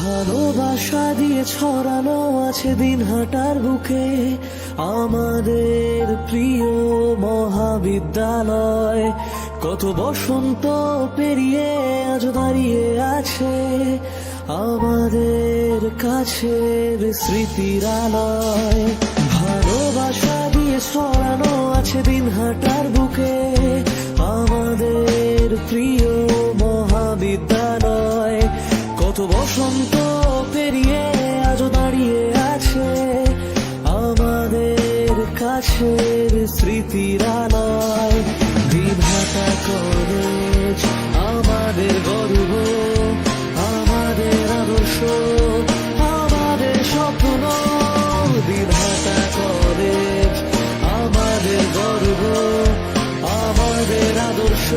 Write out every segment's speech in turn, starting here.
ভালোবাসা দিয়ে ছড়ানো আছে দিনহাটার বুকে আমাদের প্রিয় মহাবিদ্যালয়। কত বসন্ত পেরিয়ে আজ দাঁড়িয়ে আছে আমাদের কাছের স্মৃতির আলয়। ভালোবাসা দিয়ে ছড়ানো আছে দিনহাটার বুকে আমাদের প্রিয় মহাবিদ্যালয়। কত বসন্ত পেরিয়ে আজ দাঁড়িয়ে আছে আমাদের কাছের স্মৃতির আলয়। দিনহাটা কলেজ আমাদের গর্ব, আমাদের আদর্শ, আমাদের স্বপ্ন। দিনহাটা কলেজ আমাদের গর্ব, আমাদের আদর্শ,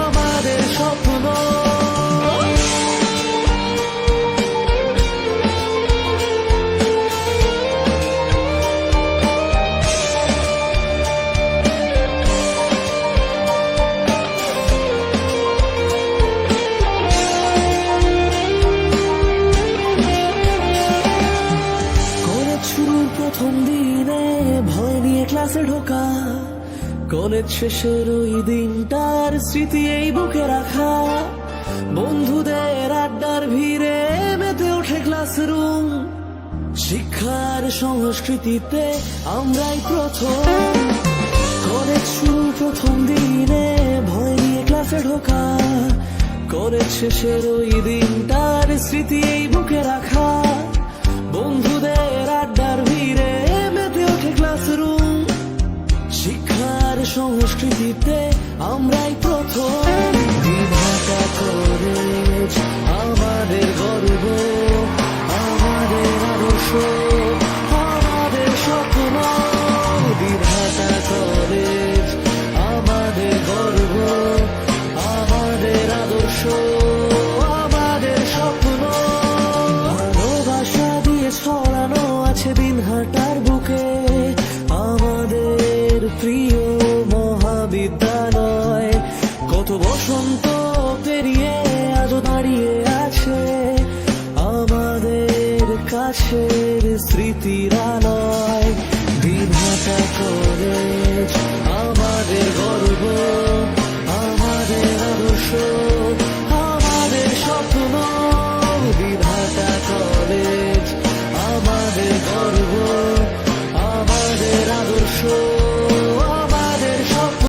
আমাদের স্বপ্ন। প্রথম দিনে ভয় নিয়ে ক্লাসে ঢোকা, কলেজ শেষের ওই দিনটার স্মৃতি এই বুকে রাখা। বন্ধুদের আড্ডার ভিড়ে মেতে ওঠে ক্লাসরুম, শিক্ষার সংস্কৃতিতে আমরাই প্রথম। কলেজ শুরু প্রথম দিনে ভয় নিয়ে ক্লাসে ঢোকা, কলেজ শেষের ওই দিনটার স্মৃতি এই বুকে রাখা। বন্ধুদের আড্ডার ভিড়ে মেতে ওঠে ক্লাসরুম, শিক্ষার সংস্কৃতিতে আমরাই প্রথম। দিনহাটা কলেজ আমাদের গর্ব, আমাদের আদর্শ, আমাদের স্বপ্ন। দিনহাটা কলেজ আমাদের গর্ব, আমাদের আদর্শ, আমাদের স্বপ্ন। ভালোবাসা দিয়ে ছড়ানো আছে দিনহাটার বুকে আমাদের প্রিয় মহাবিদ্যালয়। কত বসন্ত পেরিয়ে আজ দাঁড়িয়ে আছে আমাদের কাছের স্মৃতির আলয়। দিনহাটা কলেজ আমাদের গর্ব।